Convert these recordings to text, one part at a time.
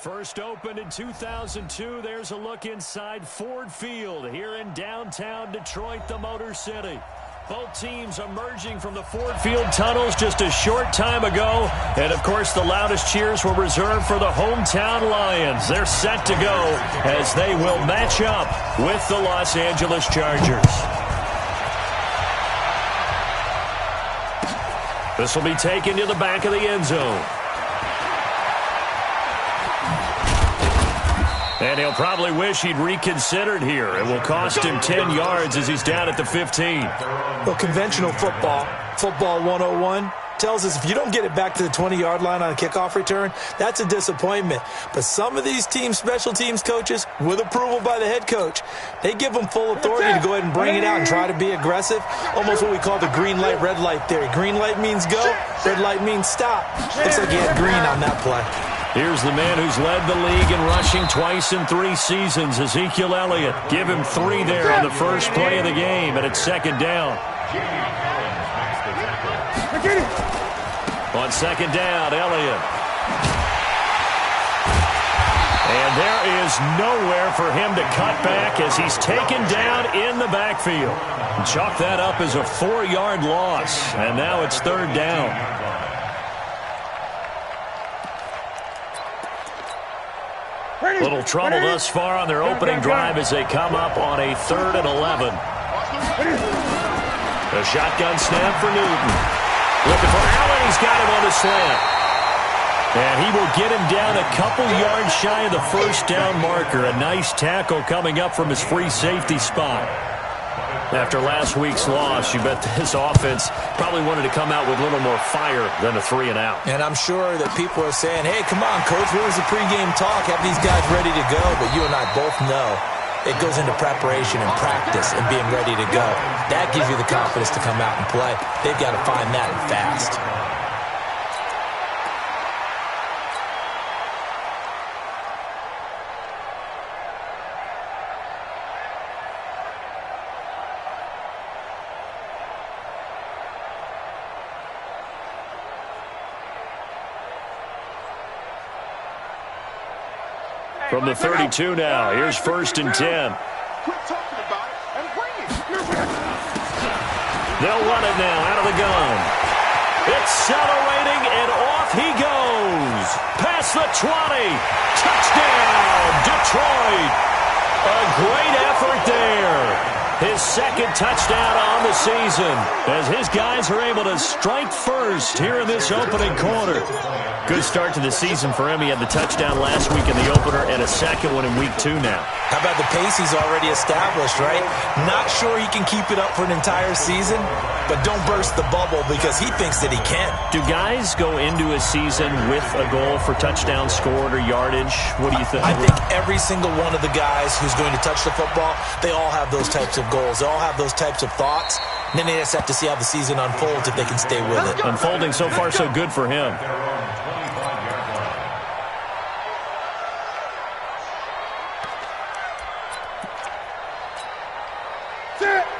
First opened in 2002. There's a look inside Ford Field here in downtown Detroit, the Motor City. Both teams emerging from the Ford Field tunnels just a short time ago. And, of course, the loudest cheers were reserved for the hometown Lions. They're set to go as they will match up with the Los Angeles Chargers. This will be taken to the back of the end zone. And he'll probably wish he'd reconsidered here. It will cost him 10 yards as he's down at the 15. Well, conventional football 101, tells us if you don't get it back to the 20-yard line on a kickoff return, that's a disappointment. But some of these teams, special teams coaches, with approval by the head coach, they give them full authority to go ahead and bring it out and try to be aggressive, almost what we call the green light, red light theory. Green light means go, red light means stop. Looks like he had green on that play. Here's the man who's led the league in rushing twice in 3 seasons, Ezekiel Elliott. Give him 3 there on the first play of the game, and it's second down. On second down, Elliott. And there is nowhere for him to cut back as he's taken down in the backfield. Chalk that up as a 4-yard loss, and now it's third down. Little trouble thus far on their opening drive as they come up on a 3rd and 11. A shotgun snap for Newton. Looking for Allen. He's got him on the slant. And he will get him down a couple yards shy of the first down marker. A nice tackle coming up from his free safety spot. After last week's loss, you bet this offense probably wanted to come out with a little more fire than a 3 and out. And I'm sure that people are saying, hey, come on, Coach, where was the pregame talk? Have these guys ready to go? But you and I both know it goes into preparation and practice and being ready to go. That gives you the confidence to come out and play. They've got to find that and fast. From the 32 now, here's 1st and 10. They'll run it now out of the gun. Accelerating, and off he goes. Past the 20. Touchdown, Detroit. A great effort there. His second touchdown on the season as his guys are able to strike first here in this opening quarter. Good start to the season for him. He had the touchdown last week in the opener and a second one in week 2 now. How about the pace he's already established, right? Not sure he can keep it up for an entire season, but don't burst the bubble because he thinks that he can. Do guys go into a season with a goal for touchdown scored or yardage? What do you think? I think every single one of the guys who's going to touch the football, they all have those types of goals. They all have those types of thoughts. And then they just have to see how the season unfolds if they can stay with it. Unfolding so far so good for him.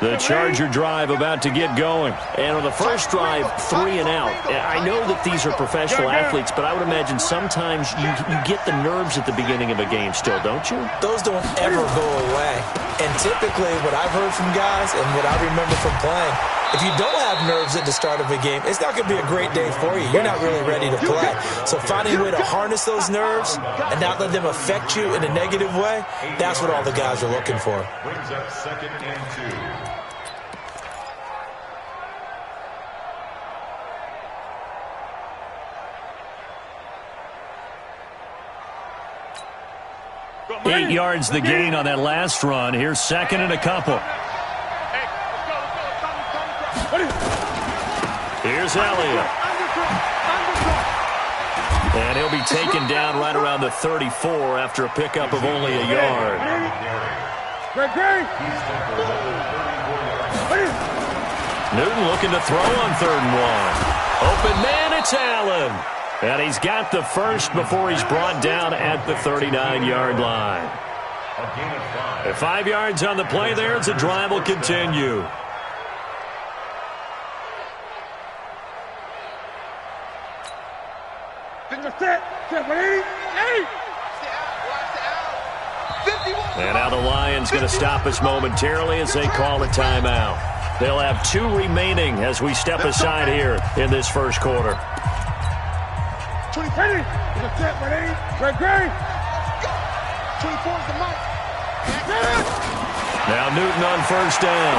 The Charger drive about to get going. And on the first drive, 3 and out. I know that these are professional athletes, but I would imagine sometimes you get the nerves at the beginning of a game still, don't you? Those don't ever go away. And typically what I've heard from guys and what I remember from playing, if you don't have nerves at the start of a game, it's not going to be a great day for you. You're not really ready to play. So finding a way to harness those nerves and not let them affect you in a negative way, that's what all the guys are looking for. Brings up 2nd and 2. Eight yards the gain on that last run. Here's 2nd and a couple. Here's Elliott. And he'll be taken down right around the 34 after a pickup of only a yard. Newton looking to throw on 3rd and 1. Open man, it's Allen. And he's got the first before he's brought down at the 39-yard line. 5 yards on the play there as the drive will continue. And now the Lions going to stop us momentarily as they call a timeout. They'll have 2 remaining as we step aside here in this first quarter. 20, ready? Great. 24 is the mark. Now Newton on first down.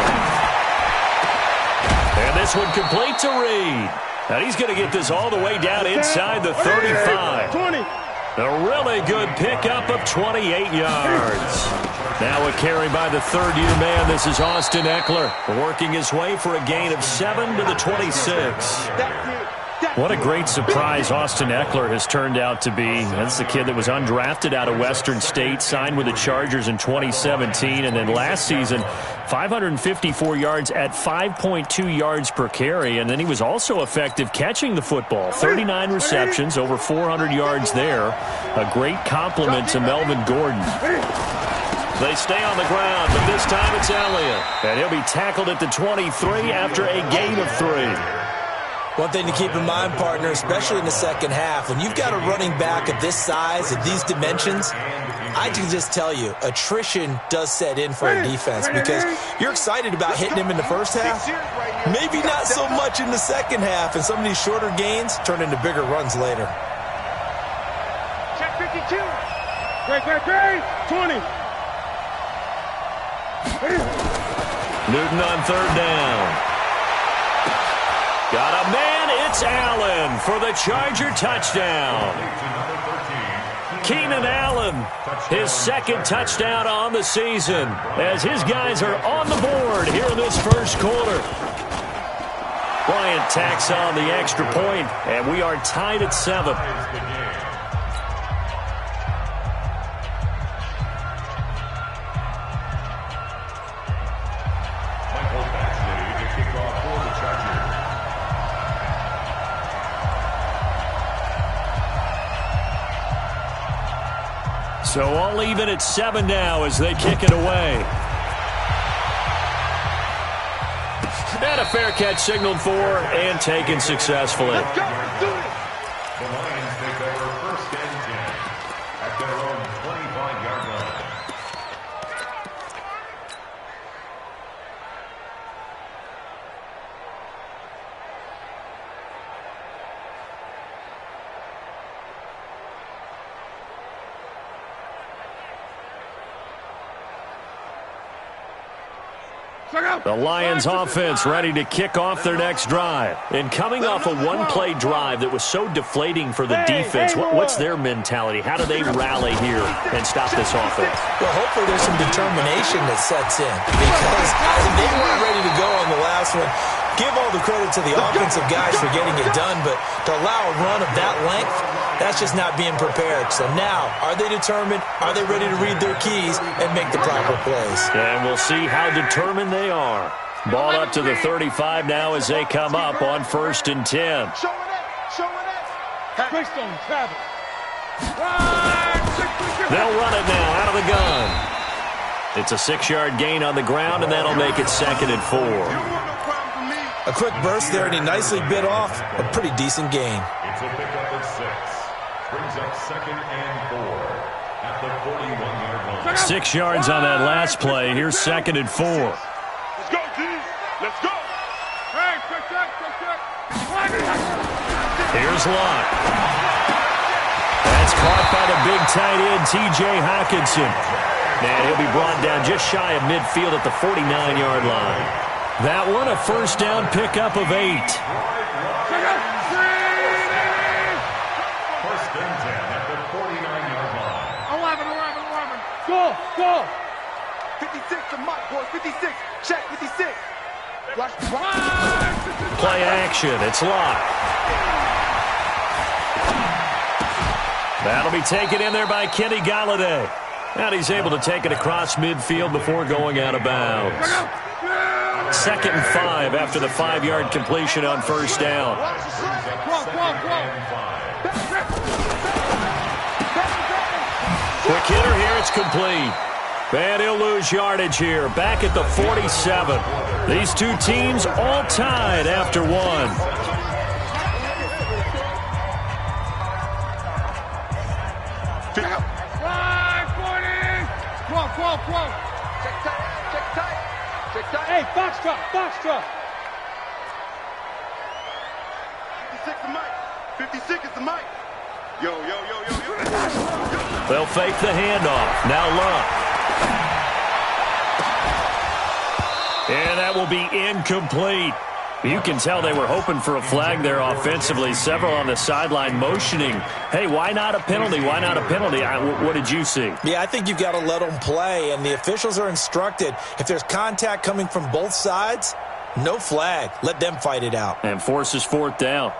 And this one complete to Reed. And he's going to get this all the way down inside the 35. 20. A really good pickup of 28 yards. Now a carry by the third-year man. This is Austin Eckler working his way for a gain of 7 to the 26. What a great surprise Austin Eckler has turned out to be. That's the kid that was undrafted out of Western State, signed with the Chargers in 2017, and then last season, 554 yards at 5.2 yards per carry, and then he was also effective catching the football. 39 receptions, over 400 yards there. A great compliment to Melvin Gordon. They stay on the ground, but this time it's Elliott, and he'll be tackled at the 23 after a gain of 3. One thing to keep in mind, partner, especially in the second half, when you've got a running back of this size, of these dimensions, I can just tell you, attrition does set in for a defense because you're excited about hitting him in the first half. Maybe not so much in the second half, and some of these shorter gains turn into bigger runs later. Check 52. Great. 20. Newton on third down. Got a man, it's Allen for the Charger touchdown. Keenan Allen, his second touchdown on the season, as his guys are on the board here in this first quarter. Bryant tacks on the extra point, and we are tied at 7. So all even at 7 now as they kick it away. And a fair catch signaled for and taken successfully. Let's go. Let's do it. The Lions take over first and 10 at their own 25-yard line. The Lions offense ready to kick off their next drive. And coming off a one-play drive that was so deflating for the defense, what's their mentality? How do they rally here and stop this offense? Well, hopefully there's some determination that sets in because they weren't ready to go on the last one. Give all the credit to the offensive guys for getting it done, but to allow a run of that length, that's just not being prepared. So now, are they determined? Are they ready to read their keys and make the proper plays? And we'll see how determined they are. Ball up to the 35 now as they come up on first and 10. Showing it. Greystone, Travis. They'll run it now out of the gun. It's a 6-yard gain on the ground, and that'll make it 2nd and 4. A quick burst there, and he nicely bit off a pretty decent gain. It's a pickup of 6. Brings up 2nd and 4 at the 41-yard line. 6 yards on that last play. Here's 2nd and 4. Let's go, G. Let's go. Hey, check. Here's Locke. That's caught by the big tight end, T.J. Hockenson. And he'll be brought down just shy of midfield at the 49-yard line. That one a first down pickup of 8. First and 10 at the 49-yard line. 11. Go. 56 to Mike, boys. 56. Check 56. Play action. It's Locke. That'll be taken in there by Kenny Galladay. And he's able to take it across midfield before going out of bounds. 2nd and 5 after the 5-yard completion on first down. Quick hitter here, it's complete. And he'll lose yardage here, back at the 47. These two teams all tied after 1. Hey, foxtrot, foxtrot. 56 is Mike. 56 is the Mike. Yo, yo, yo, yo, yo. They'll fake the handoff. Now Luck. And that will be incomplete. You can tell they were hoping for a flag there offensively. Several on the sideline motioning. Hey, why not a penalty? Why not a penalty? What did you see? Yeah, I think you've got to let them play, and the officials are instructed. If there's contact coming from both sides, no flag. Let them fight it out. And forces fourth down.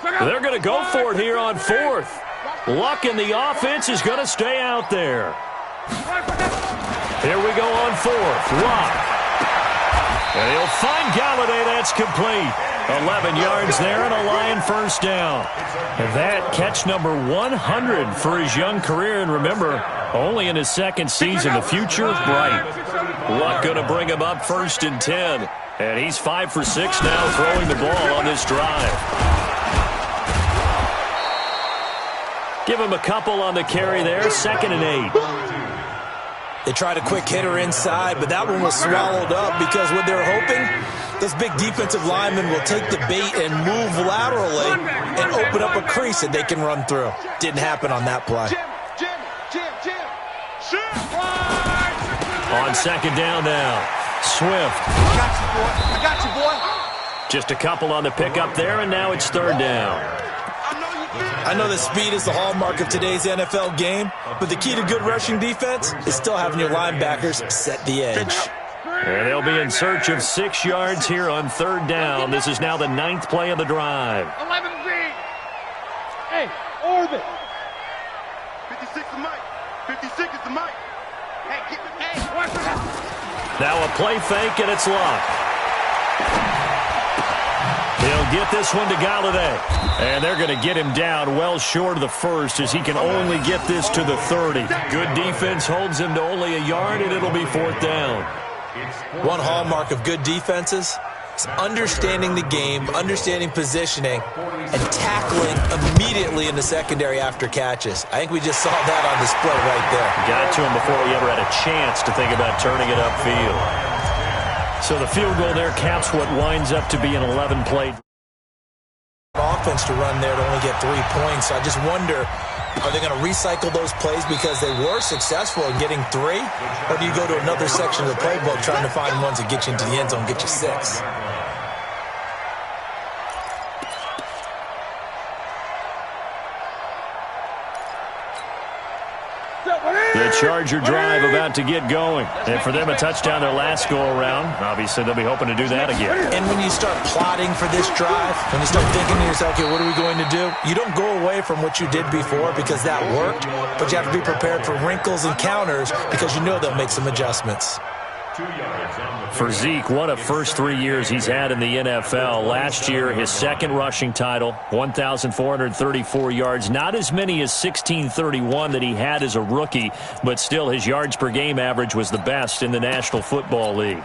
They're going to go for it here on fourth. Luck in the offense is going to stay out there. Here we go on fourth. Luck. And he'll find Galladay. That's complete. 11 yards there and a Lion first down. And that catch number 100 for his young career. And remember, only in his second season. The future bright. Luck going to bring him up first and 10. And he's 5 for 6 now throwing the ball on this drive. Give him a couple on the carry there. 2nd and 8. They tried a quick hitter inside, but that one was swallowed up because what they're hoping, those big defensive linemen will take the bait and move laterally and open up a crease that they can run through. Didn't happen on that play. On 2nd down now. Swift. I got you, boy. Just a couple on the pickup there, and now it's 3rd down. I know that speed is the hallmark of today's NFL game, but the key to good rushing defense is still having your linebackers set the edge. And they'll be in search of 6 yards here on 3rd down. This is now the 9th play of the drive. 11Z. Hey, orbit. 56 is Mike. 56 is the Mike. Hey, watch it. Now a play fake, and it's Luck. He'll get this one to Galladay. And they're going to get him down well short of the first as he can only get this to the 30. Good defense holds him to only a yard, and it'll be 4th down. One hallmark of good defenses is understanding the game, understanding positioning, and tackling immediately in the secondary after catches. I think we just saw that on display right there. Got to him before he ever had a chance to think about turning it upfield. So the field goal there caps what winds up to be an 11-play offense to run there to only get 3 points. I just wonder, are they going to recycle those plays because they were successful in getting 3? Or do you go to another section of the playbook trying to find ones that get you into the end zone, get you 6? The Charger drive about to get going. And for them, a touchdown their last go-around. Obviously, they'll be hoping to do that again. And when you start plotting for this drive, when you start thinking to yourself, okay, what are we going to do? You don't go away from what you did before because that worked, but you have to be prepared for wrinkles and counters because you know they'll make some adjustments. For Zeke, what a first 3 years he's had in the NFL. Last year, his second rushing title, 1,434 yards. Not as many as 1,631 that he had as a rookie, but still his yards per game average was the best in the National Football League.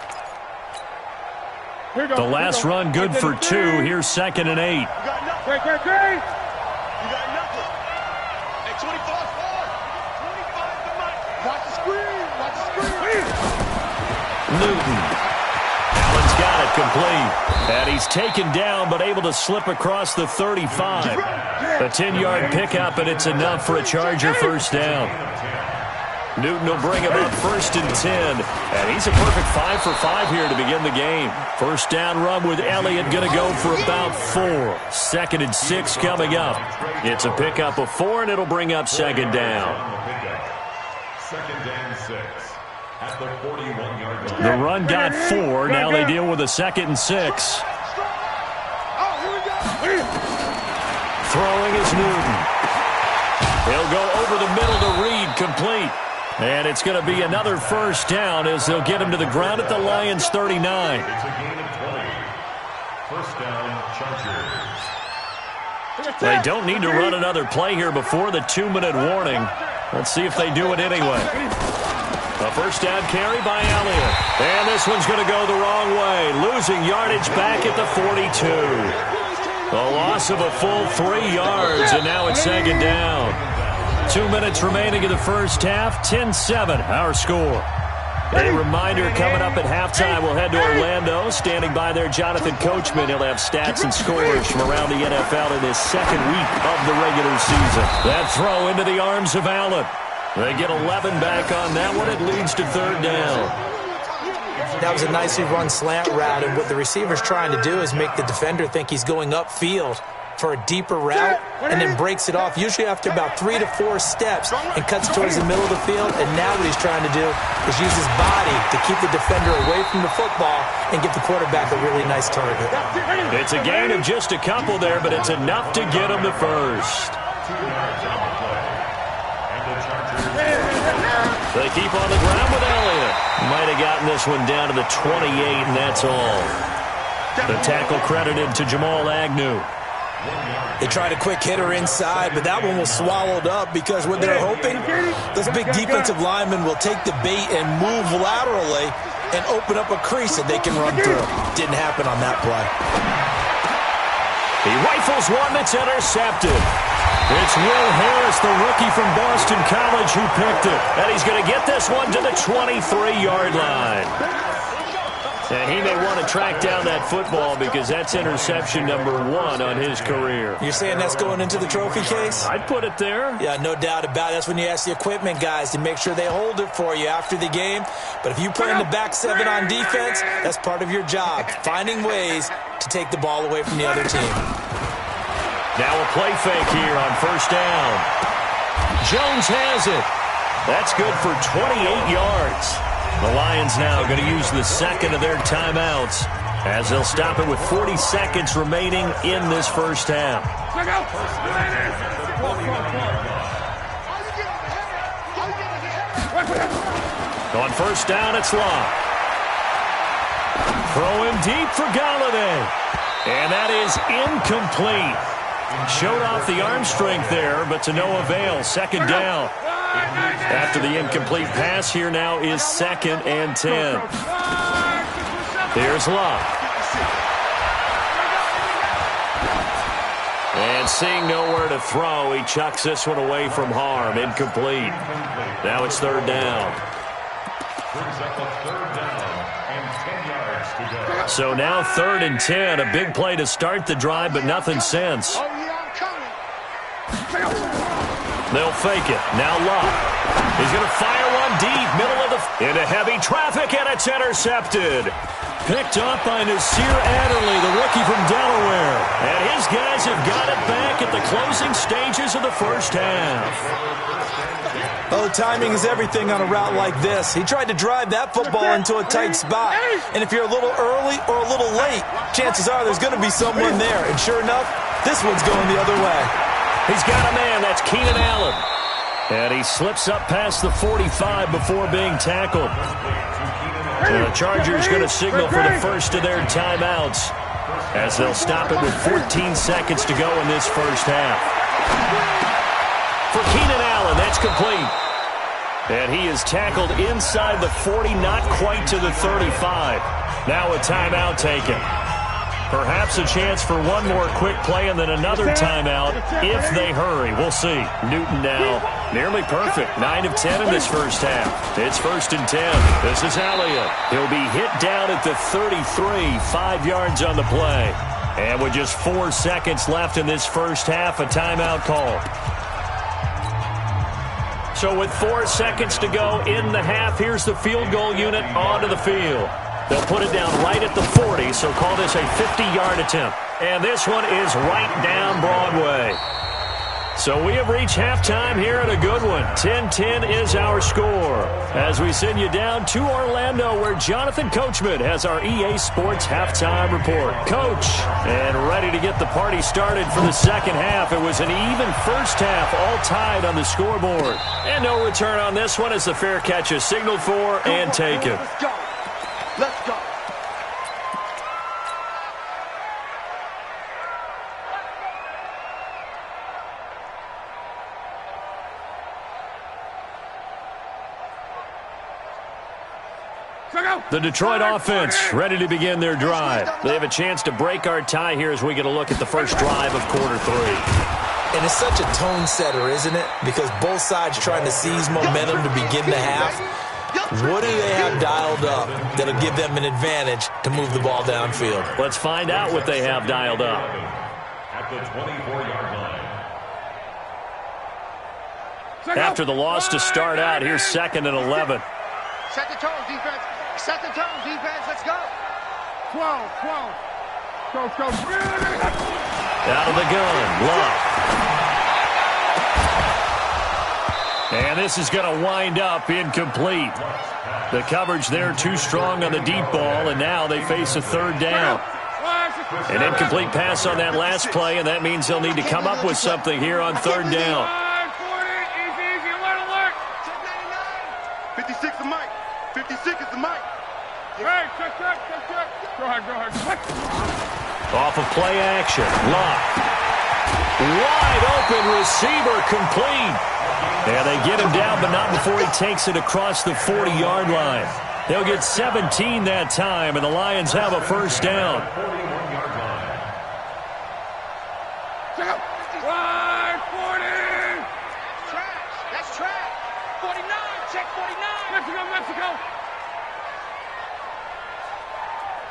The last run good for 2. Here's 2nd and 8. Great. Newton. Allen's got it complete. And he's taken down but able to slip across the 35. A 10-yard pickup, and it's enough for a Charger first down. Newton will bring him up 1st and 10. And he's a perfect 5 for 5 here to begin the game. First down run with Elliott going to go for about 4. 2nd and 6 coming up. It's a pickup of 4, and it'll bring up 2nd down. 2nd and 6. At the 41-yard line. The run got 4. Now they deal with a 2nd and 6. Throwing is Newton. He'll go over the middle to Reed, complete. And it's going to be another first down as they'll get him to the ground at the Lions' 39. It's a gain of 20. First down, Chargers. They don't need to run another play here before the 2-minute warning. Let's see if they do it anyway. A first down carry by Elliott. And this one's going to go the wrong way. Losing yardage back at the 42. A loss of a full 3 yards, and now it's 2nd down. 2 minutes remaining in the first half. 10-7, our score. A reminder coming up at halftime, we'll head to Orlando. Standing by there, Jonathan Coachman. He'll have stats and scores from around the NFL in this second week of the regular season. That throw into the arms of Allen. They get 11 back on that one. It leads to third down. That was a nicely run slant route, and what the receiver's trying to do is make the defender think he's going upfield for a deeper route, and then breaks it off, usually after about 3 to 4 steps, and cuts towards the middle of the field. And now what he's trying to do is use his body to keep the defender away from the football and give the quarterback a really nice target. It's a gain of just a couple there, but it's enough to get him the first. They keep on the ground with Elliott. Might have gotten this one down to the 28, and that's all. The tackle credited to Jamal Agnew. They tried a quick hitter inside, but that one was swallowed up because what they're hoping, those big defensive linemen will take the bait and move laterally and open up a crease that they can run through. Didn't happen on that play. He rifles one that's intercepted. It's Will Harris, the rookie from Boston College, who picked it. And he's going to get this one to the 23-yard line. And he may want to track down that football because that's interception number 1 on his career. You're saying that's going into the trophy case? I'd put it there. Yeah, no doubt about it. That's when you ask the equipment guys to make sure they hold it for you after the game. But if you play in the back 7 on defense, that's part of your job, finding ways to take the ball away from the other team. Now a play fake here on first down. Jones has it. That's good for 28 yards. The Lions now going to use the second of their timeouts as they'll stop it with 40 seconds remaining in this first half. On first down, it's Locke. Throw him deep for Galladay. And that is incomplete. Showed off the arm strength there, but to no avail. Second down. After the incomplete pass, here now is 2nd and 10. Here's Locke. And seeing nowhere to throw, he chucks this one away from harm. Incomplete. Now it's third down. So now 3rd and 10. A big play to start the drive, but nothing since. They'll fake it. Now Locke. He's going to fire one deep, middle of the... into heavy traffic, and it's intercepted. Picked up by Nasir Adderley, the rookie from Delaware. And his guys have got it back at the closing stages of the first half. Oh, timing is everything on a route like this. He tried to drive that football into a tight spot. And if you're a little early or a little late, chances are there's going to be someone there. And sure enough, this one's going the other way. He's got a man. That's Keenan Allen. And he slips up past the 45 before being tackled. And the Chargers going to signal for the first of their timeouts as they'll stop it with 14 seconds to go in this first half. For Keenan Allen, that's complete. And he is tackled inside the 40, not quite to the 35. Now a timeout taken. Perhaps a chance for one more quick play and then another timeout if they hurry. We'll see. Newton now nearly perfect. 9 of 10 in this first half. It's 1st and 10. This is Elliott. He'll be hit down at the 33, 5 yards on the play. And with just 4 seconds left in this first half, a timeout call. So with 4 seconds to go in the half, here's the field goal unit onto the field. They'll put it down right at the 40, so call this a 50-yard attempt. And this one is right down Broadway. So we have reached halftime here at a good one. 10-10 is our score. As we send you down to Orlando, where Jonathan Coachman has our EA Sports halftime report. Coach, and ready to get the party started for the second half. It was an even first half, all tied on the scoreboard. And no return on this one as the fair catch is signaled for and taken. Let's go. Let's go. The Detroit offense ready to begin their drive. They have a chance to break our tie here as we get a look at the first drive of quarter 3. And it's such a tone setter, isn't it? Because both sides trying to seize momentum to begin the half. What do they have dialed up that'll give them an advantage to move the ball downfield? Let's find out what they have dialed up. At the 24-yard line. After the loss to start out, here's 2nd and 11. Set the tone, defense. Set the tone, defense. Let's go. 12. Go. Out of the gun, Love. And this is going to wind up incomplete. The coverage there too strong on the deep ball, and now they face a 3rd down. An incomplete pass on that last play, and that means they'll need to come up with something here on 3rd down. 56 the mic. 56 is the mic. Hey, check. Go ahead. Off of play action, Love. Wide open receiver, complete. Yeah, they get him down, but not before he takes it across the 40-yard line. They'll get 17 that time, and the Lions have a 1st down. 41-yard line. Check out. 40. Trash. That's trash. 49. Check 49. Mexico.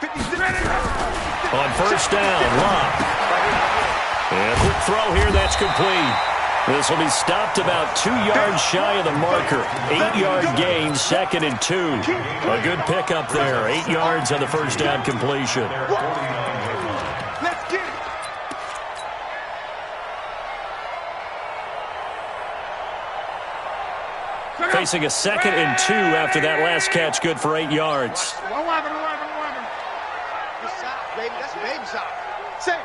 56. On 1st down, Love. And a quick throw here, that's complete. This will be stopped about 2 yards shy of the marker. 8-yard gain, 2nd and 2. A good pickup there. 8 yards on the 1st down completion. Let's get it. Facing a 2nd and 2 after that last catch, good for 8 yards. 11. Good shot, baby. That's a baby shot. Safe.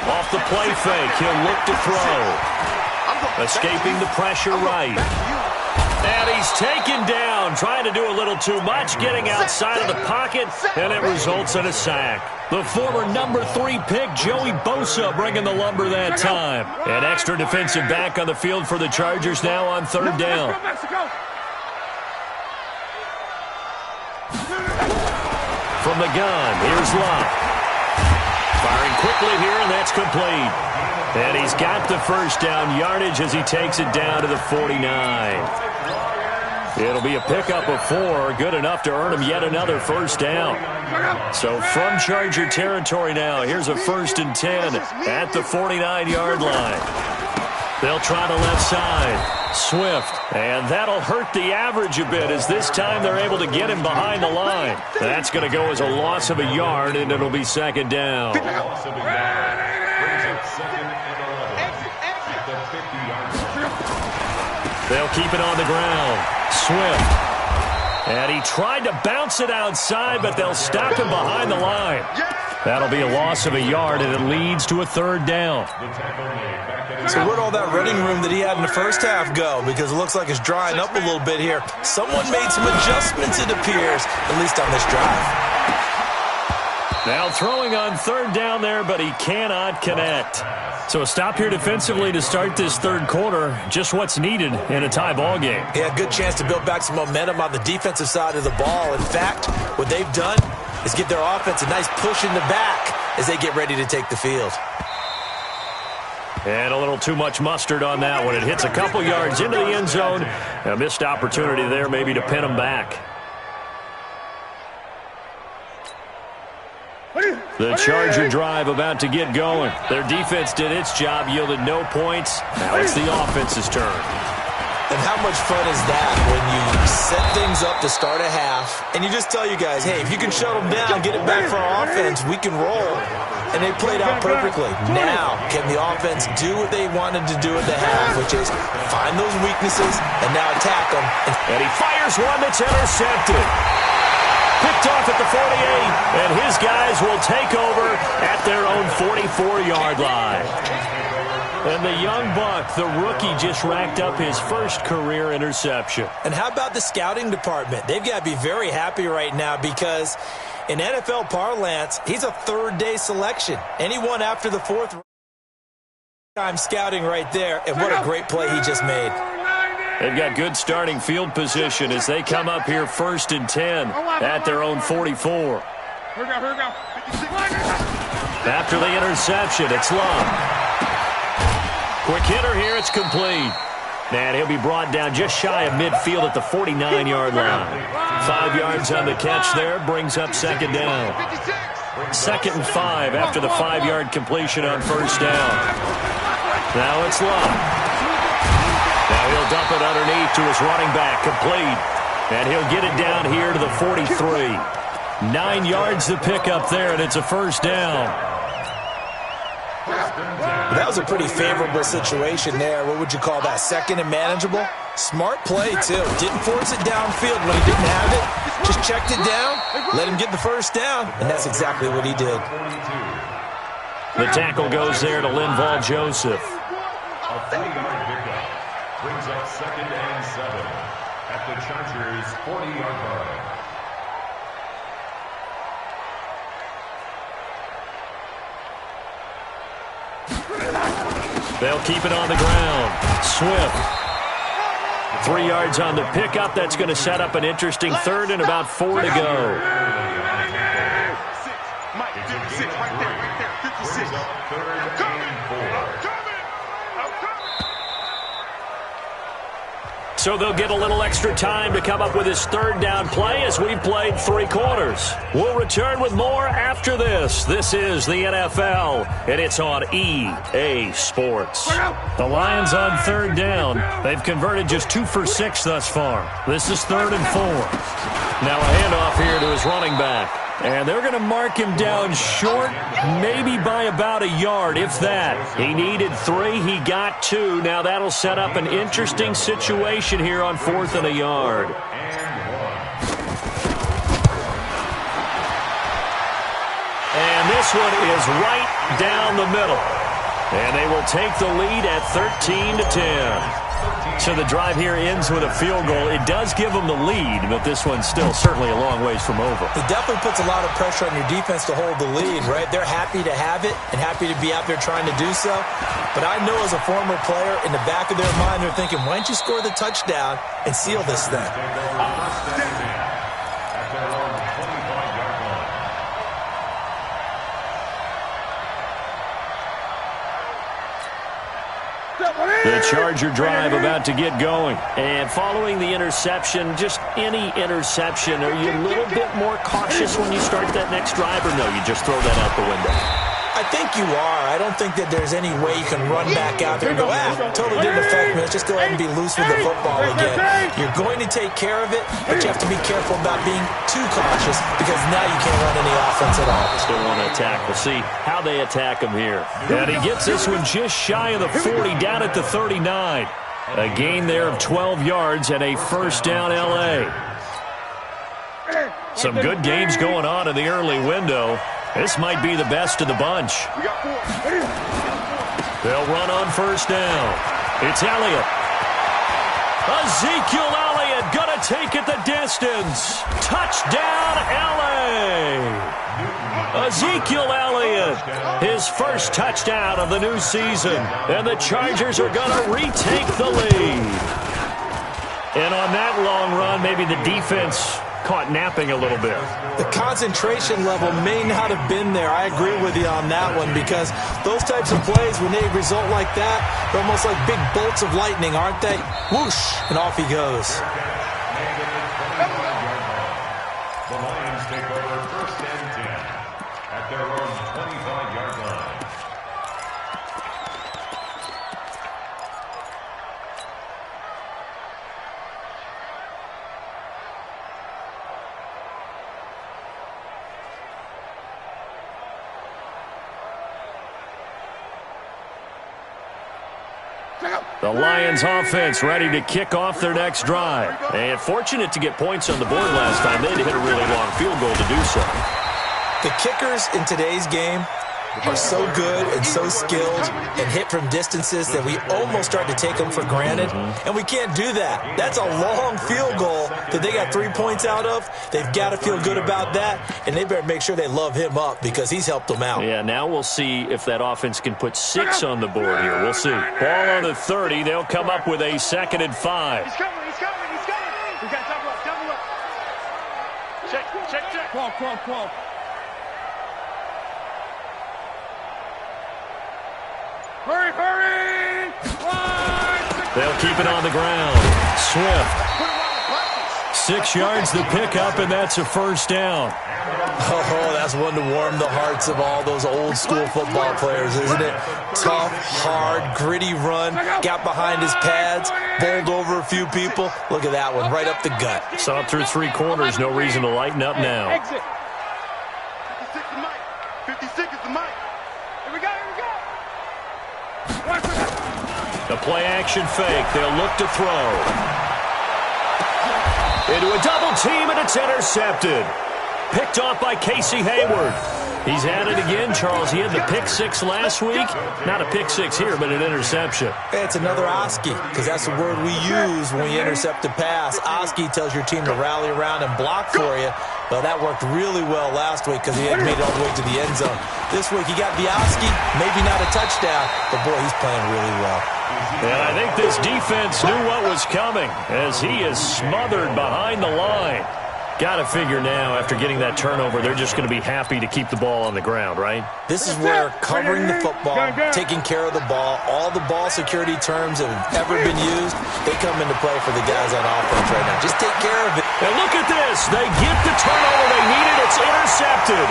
Off the play fake, he'll look to throw. Escaping the pressure right. And he's taken down, trying to do a little too much, getting outside of the pocket, and it results in a sack. The former number 3 pick, Joey Bosa, bringing the lumber that time. An extra defensive back on the field for the Chargers now on 3rd down. Mexico. From the gun, here's Love. Firing quickly here, and that's complete. And he's got the 1st down yardage as he takes it down to the 49. It'll be a pickup of 4, good enough to earn him yet another 1st down. So from Charger territory now, here's a 1st and 10 at the 49-yard line. They'll try the left side. Swift, and that'll hurt the average a bit as this time they're able to get him behind the line. That's going to go as a loss of a yard, and it'll be 2nd down. Loss of a yard. Brings it 2nd and 11. At the 50-yard line. They'll keep it on the ground. Swift. And he tried to bounce it outside, but they'll stop him behind the line. That'll be a loss of a yard, and it leads to a 3rd down. The tackle made back at So where'd all that running room that he had in the first half go? Because it looks like it's drying up a little bit here. Someone made some adjustments, it appears, at least on this drive. Now throwing on 3rd down there, but he cannot connect. So a stop here defensively to start this 3rd quarter. Just what's needed in a tie ball game. Yeah, good chance to build back some momentum on the defensive side of the ball. In fact, what they've done is give their offense a nice push in the back as they get ready to take the field. And a little too much mustard on that one. It hits a couple yards into the end zone. A missed opportunity there maybe to pin him back. The Charger drive about to get going. Their defense did its job, yielded no points. Now it's the offense's turn. And how much fun is that when you set things up to start a half and you just tell you guys, hey, if you can shut them down, get it back for our offense, we can roll. And they played out perfectly. Now, can the offense do what they wanted to do at the half, which is find those weaknesses and now attack them. And he fires one that's intercepted. Picked off at the 48, and his guys will take over at their own 44-yard line. And the young buck, the rookie, just racked up his first career interception. And how about the scouting department? They've got to be very happy right now because in NFL parlance, he's a 3rd-day selection. Anyone after the 4th time scouting right there, and what a great play he just made. They've got good starting field position as they come up here 1st and 10 at their own 44. Here we go. After the interception, it's Love. Quick hitter here, it's complete. And he'll be brought down just shy of midfield at the 49-yard line. 5 yards on the catch there, brings up second down. 2nd and 5 after the 5-yard completion on first down. Now it's Love. Now he'll dump it underneath to his running back, complete. And he'll get it down here to the 43. 9 yards to pick up there, and it's a first down. That was a pretty favorable situation there. What would you call that? Second and manageable? Smart play, too. Didn't force it downfield when he didn't have it. Just checked it down, let him get the first down, and that's exactly what he did. The tackle goes there to Linval Joseph. A 3-yard pickup brings up 2nd and 7 at the Chargers' 40-yard line. They'll keep it on the ground. Swift. 3 yards on the pickup. That's going to set up an interesting third and about 4 to go. Mike, 56, right there, 56. So they'll get a little extra time to come up with his third down play as we've played 3 quarters. We'll return with more after this. This is the NFL, and it's on EA Sports. The Lions on third down. They've converted just 2 for 6 thus far. This is 3rd and 4. Now a handoff here to his running back. And they're going to mark him down short, maybe by about a yard, if that. He needed 3, he got 2. Now that'll set up an interesting situation here on 4th and a yard. And this one is right down the middle. And they will take the lead at 13-10. So the drive here ends with a field goal. It does give them the lead, but this one's still certainly a long ways from over. It definitely puts a lot of pressure on your defense to hold the lead, right? They're happy to have it and happy to be out there trying to do so. But I know as a former player, in the back of their mind, they're thinking, why don't you score the touchdown and seal this thing? The Charger drive about to get going. And following the interception, just any interception, are you a little bit more cautious when you start that next drive, or no, you just throw that out the window? I think you are. I don't think that there's any way you can run back out there and go, totally didn't affect me. Let's just go ahead and be loose with the football again. You're going to take care of it, but you have to be careful about being too cautious because now you can't run any offense at all. Still want to attack. We'll see how they attack him here. And he gets this one just shy of the 40, down at the 39. A gain there of 12 yards and a first down L.A. Some good games going on in the early window. This might be the best of the bunch. They'll run on first down. It's Elliott. Ezekiel Elliott going to take it the distance. Touchdown, L.A. Ezekiel Elliott, his first touchdown of the new season. And the Chargers are going to retake the lead. And on that long run, maybe the defense caught napping a little bit. The concentration level may not have been there. I agree with you on that one because those types of plays, when they result like that, they're almost like big bolts of lightning, aren't they? Whoosh, and off he goes. The Lions take over 1st and 10 at their own 25-yard line. The Lions offense ready to kick off their next drive. And fortunate to get points on the board last time. They had to hit a really long field goal to do so. The kickers in today's game are so good and so skilled and hit from distances that we almost start to take them for granted. And we can't do that. That's a long field goal that they got 3 points out of. They've got to feel good about that, and they better make sure they love him up because he's helped them out. Yeah, now we'll see if that offense can put 6 on the board here. We'll see. Ball on the 30. They'll come up with a 2nd and 5. He's coming. We got double up. Check. 12. Hurry, hurry! They'll keep it on the ground. Swift. 6 yards the pickup, and that's a first down. Oh, that's one to warm the hearts of all those old school football players, isn't it? Tough, hard, gritty run, got behind his pads, bowled over a few people. Look at that one, right up the gut. Saw it through 3 quarters, no reason to lighten up now. Exit. 56 is the mic. 56 is the mic. Here we go, here we go. The play action fake. They'll look to throw. Into a double team, and it's intercepted. Picked off by Casey Hayward. He's at it again, Charles. He had the pick 6 last week. Not a pick 6 here, but an interception. It's another Oski, because that's the word we use when you intercept a pass. Oski tells your team to rally around and block for you. Well, that worked really well last week because he had made it all the way to the end zone. This week he got the Oski, maybe not a touchdown, but boy, he's playing really well. And I think this defense knew what was coming as he is smothered behind the line. Got to figure now, after getting that turnover, they're just going to be happy to keep the ball on the ground, right? This is where covering the football, taking care of the ball, all the ball security terms that have ever been used, they come into play for the guys on offense right now. Just take care of it. And look at this. They get the turnover they needed. It's intercepted.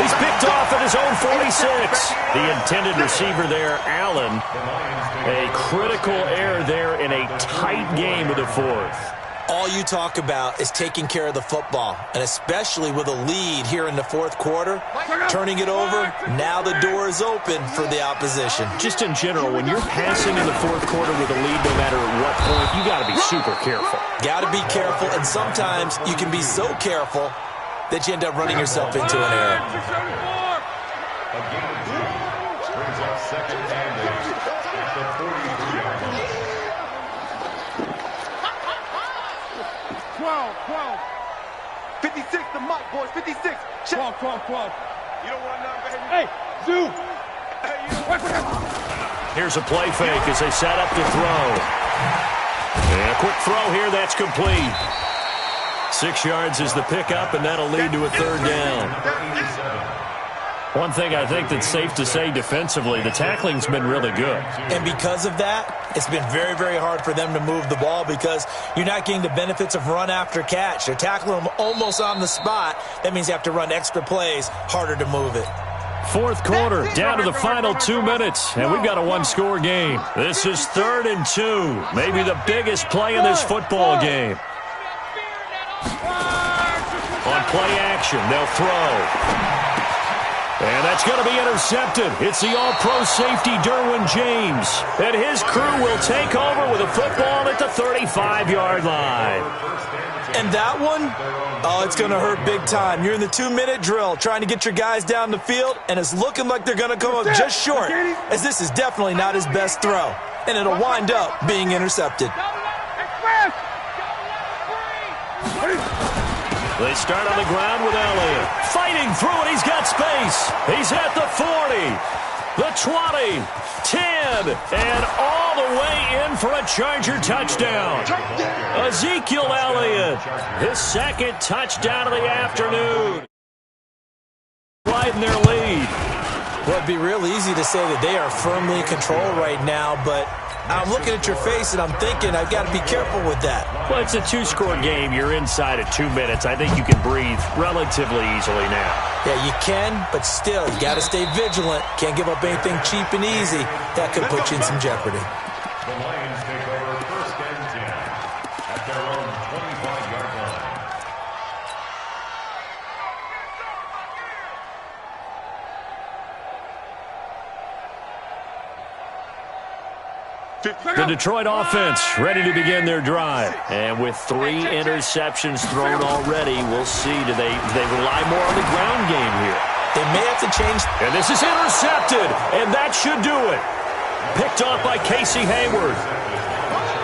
He's picked off at his own 46. The intended receiver there, Allen. A critical error there in a tight game of the 4th. All you talk about is taking care of the football, and especially with a lead here in the 4th quarter, turning it over, now the door is open for the opposition. Just in general, when you're passing in the 4th quarter with a lead, no matter at what point, you got to be super careful. Got to be careful, and sometimes you can be so careful that you end up running yourself into an error. A gain of 2 brings up second and 8 at the 43-yard line. 12. 56, the mic, boys. 56. Check. 12. You don't want none, baby. Hey, Zoo. Hey, you don't Here's a play fake as they set up to throw. And a quick throw here, that's complete. 6 yards is the pickup, and that'll lead to a 3rd down. One thing I think that's safe to say defensively, the tackling's been really good. And because of that, it's been very, very hard for them to move the ball because you're not getting the benefits of run after catch. They're tackling them almost on the spot. That means you have to run extra plays, harder to move it. 4th quarter, down to the final 2 minutes, and we've got a 1-score game. This is 3rd and 2, maybe the biggest play in this football game. On play action, they'll throw. And that's going to be intercepted. It's the all-pro safety, Derwin James. And his crew will take over with a football at the 35-yard line. And that one, oh, it's going to hurt big time. You're in the 2-minute drill trying to get your guys down the field, and it's looking like they're going to come up just short, as this is definitely not his best throw. And it'll wind up being intercepted. They start on the ground with Elliott. Fighting through it, he's got space. He's at the 40, the 20, 10, and all the way in for a Charger touchdown. Ezekiel Elliott, his 2nd touchdown of the afternoon. Widen their lead. Well, it'd be real easy to say that they are firmly in control right now, but I'm looking at your face and I'm thinking I've got to be careful with that. Well, it's a 2-score game. You're inside of 2 minutes. I think you can breathe relatively easily now. Yeah, you can, but still, you got to stay vigilant. Can't give up anything cheap and easy. That could put you in some jeopardy. The Lions take over 1st and 10 at their own 25-yard line. The Detroit offense ready to begin their drive. And with 3 interceptions thrown already, we'll see. Do they rely more on the ground game here? They may have to change. And this is intercepted, and that should do it. Picked off by Casey Hayward.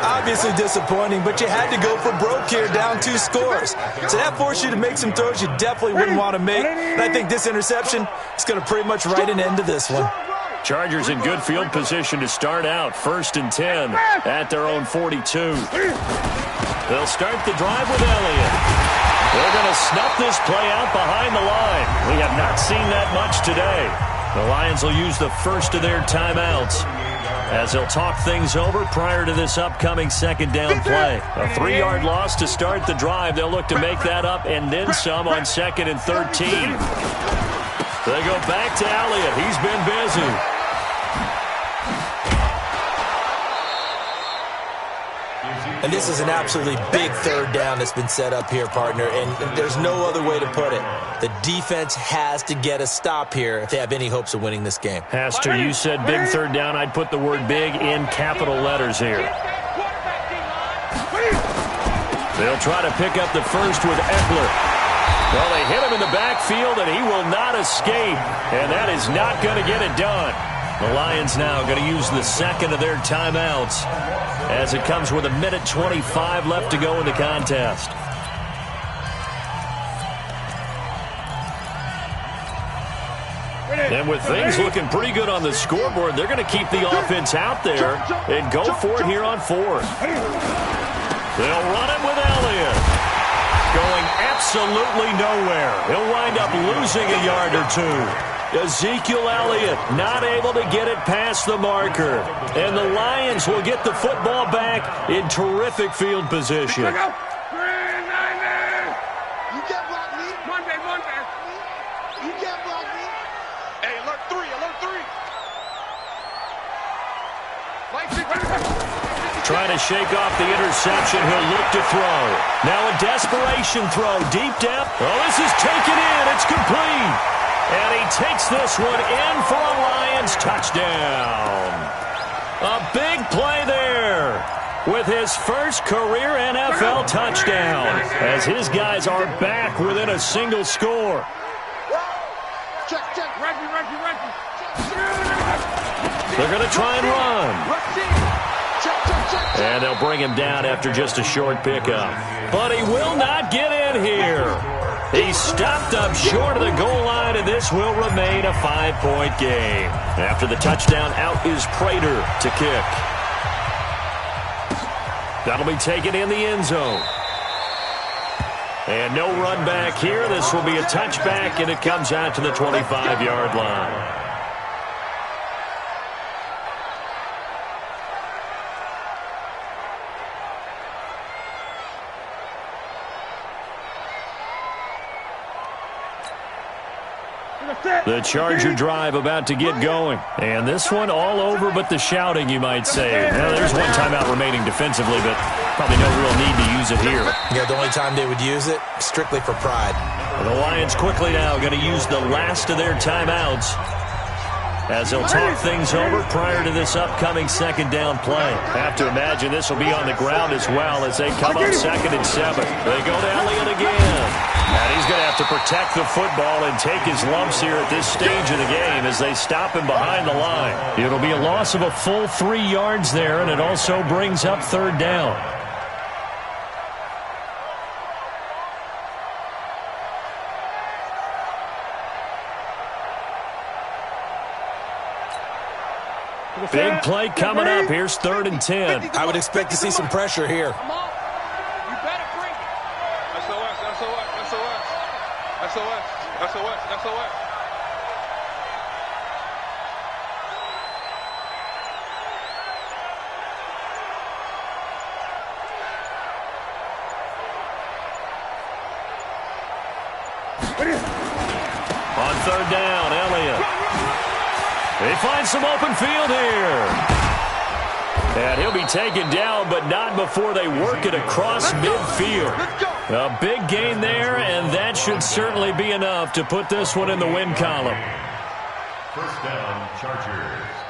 Obviously disappointing, but you had to go for broke here, down 2 scores. So that forced you to make some throws you definitely wouldn't want to make. And I think this interception is going to pretty much write an end to this one. Chargers in good field position to start out. 1st and 10 at their own 42. They'll start the drive with Elliott. They're going to snuff this play out behind the line. We have not seen that much today. The Lions will use the first of their timeouts as they'll talk things over prior to this upcoming second down play. A 3-yard loss to start the drive. They'll look to make that up and then some on 2nd and 13. They go back to Elliott. He's been busy. And this is an absolutely big third down that's been set up here, partner, and there's no other way to put it. The defense has to get a stop here if they have any hopes of winning this game. Has to. You said big third down. I'd put the word big in capital letters here. They'll try to pick up the first with Eckler. Well, they hit him in the backfield, and he will not escape, and that is not going to get it done. The Lions now going to use the second of their timeouts as it comes with 1:25 left to go in the contest. And with things looking pretty good on the scoreboard, they're going to keep the offense out there and go for it here on 4th. They'll run it with Elliott. Going absolutely nowhere. He'll wind up losing a yard or two. Ezekiel Elliott not able to get it past the marker. And the Lions will get the football back in terrific field position. Trying to shake off the interception. He'll look to throw. Now a desperation throw deep down. Oh, this is taken in. It's complete. And he takes this one in for a Lions touchdown. A big play there with his first career NFL touchdown as his guys are back within a single score. They're going to try and run. And they'll bring him down after just a short pickup. But he will not get in here. He's stopped up short of the goal line, and this will remain a 5-point game. After the touchdown, out is Prater to kick. That'll be taken in the end zone. And no run back here. This will be a touchback, and it comes out to the 25-yard line. The Charger drive about to get going. And this one all over but the shouting, you might say. Now, there's one timeout remaining defensively, but probably no real need to use it here. Yeah, the only time they would use it, strictly for pride. The Lions quickly now going to use the last of their timeouts as they'll talk things over prior to this upcoming second down play. Have to imagine this will be on the ground as well as they come up 2nd and 7. They go to Elliott again. And he's going to have to protect the football and take his lumps here at this stage of the game as they stop him behind the line. It'll be a loss of a full 3 yards there, and it also brings up 3rd down. Big play coming up. Here's 3rd and 10. I would expect to see some pressure here. SOS. On 3rd down, Elliott. They find some open field here. And he'll be taken down, but not before they work it across midfield. A big gain there, and that should certainly be enough to put this one in the win column. First down, Chargers.